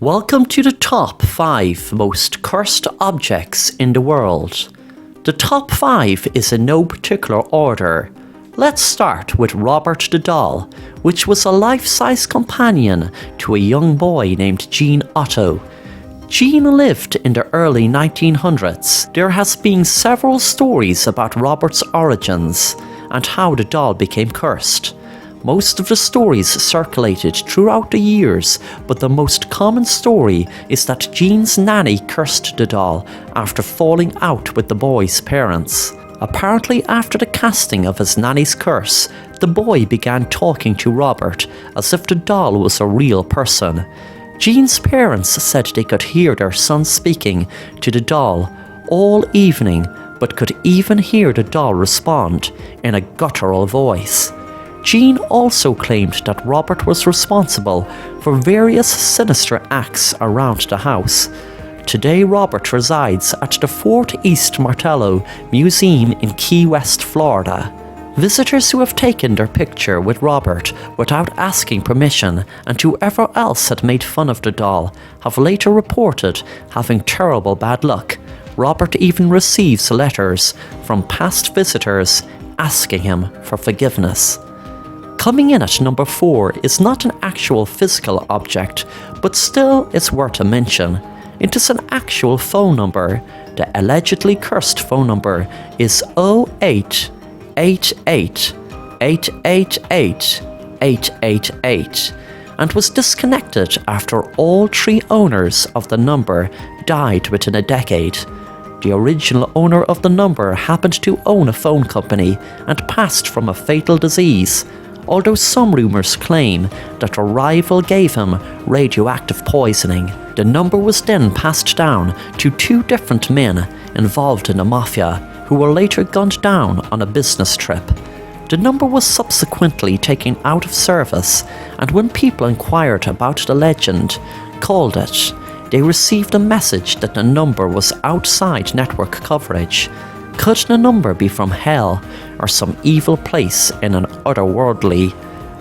Welcome to the top 5 most cursed objects in the world. The top 5 is in no particular order. Let's start with Robert the Doll, which was a life-size companion to a young boy named Jean Otto. Jean lived in the early 1900s. There has been several stories about Robert's origins and how the doll became cursed. Most of the stories circulated throughout the years, but the most common story is that Jean's nanny cursed the doll after falling out with the boy's parents. Apparently, after the casting of his nanny's curse, the boy began talking to Robert as if the doll was a real person. Jean's parents said they could hear their son speaking to the doll all evening, but could even hear the doll respond in a guttural voice. Jean also claimed that Robert was responsible for various sinister acts around the house. Today, Robert resides at the Fort East Martello Museum in Key West, Florida. Visitors who have taken their picture with Robert without asking permission, and whoever else had made fun of the doll, have later reported having terrible bad luck. Robert even receives letters from past visitors asking him for forgiveness. Coming in at number 4 is not an actual physical object, but still is worth a mention. It is an actual phone number. The allegedly cursed phone number is 0888888888 and was disconnected after all 3 owners of the number died within a decade. The original owner of the number happened to own a phone company and passed from a fatal disease, although some rumours claim that a rival gave him radioactive poisoning. The number was then passed down to 2 different men involved in the mafia, who were later gunned down on a business trip. The number was subsequently taken out of service, and when people inquired about the legend called it, they received a message that the number was outside network coverage. Could the number be from hell or some evil place in an otherworldly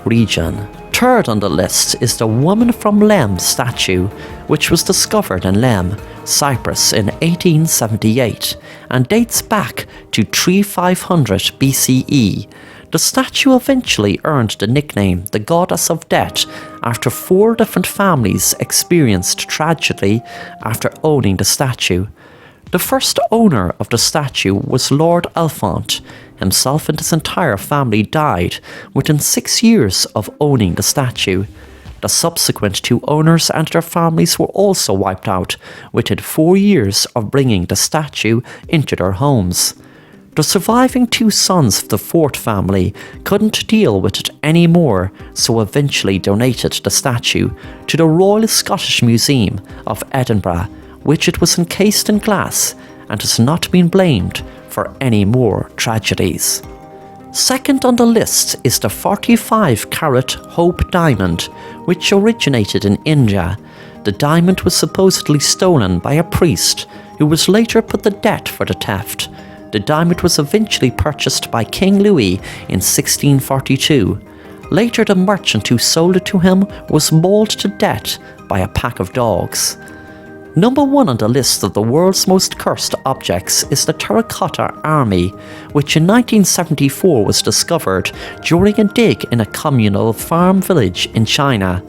region? Third on the list is the Woman from Lem statue, which was discovered in Lem, Cyprus in 1878 and dates back to 3500 BCE. The statue eventually earned the nickname the Goddess of Death after 4 different families experienced tragedy after owning the statue. The first owner of the statue was Lord Alphonse. Himself and his entire family died within 6 years of owning the statue. The subsequent 2 owners and their families were also wiped out within 4 years of bringing the statue into their homes. The surviving 2 sons of the Fort family couldn't deal with it anymore, so eventually donated the statue to the Royal Scottish Museum of Edinburgh, which it was encased in glass and has not been blamed for any more tragedies. Second on the list is the 45-carat Hope diamond, which originated in India. The diamond was supposedly stolen by a priest, who was later put to death for the theft. The diamond was eventually purchased by King Louis in 1642. Later, the merchant who sold it to him was mauled to death by a pack of dogs. Number 1 on the list of the world's most cursed objects is the Terracotta Army, which in 1974 was discovered during a dig in a communal farm village in China.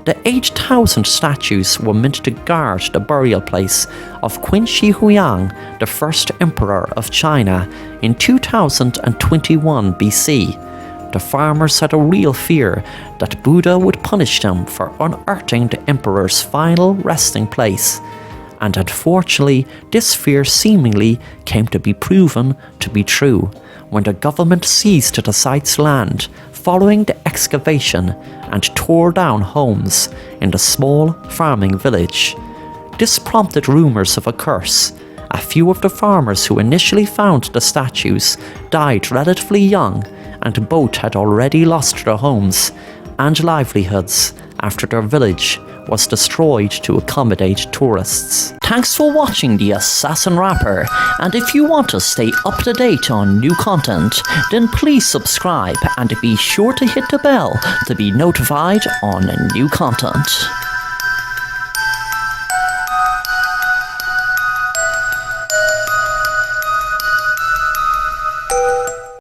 The 8,000 statues were meant to guard the burial place of Qin Shi Huang, the first emperor of China, in 2021 BC. The farmers had a real fear that Buddha would punish them for unearthing the emperor's final resting place. And unfortunately, this fear seemingly came to be proven to be true when the government seized the site's land following the excavation and tore down homes in the small farming village. This prompted rumours of a curse. A few of the farmers who initially found the statues died relatively young, and both had already lost their homes and livelihoods after their village was destroyed to accommodate tourists. Thanks for watching The Assassin Rapper, and if you want to stay up to date on new content, then please subscribe and be sure to hit the bell to be notified on new content.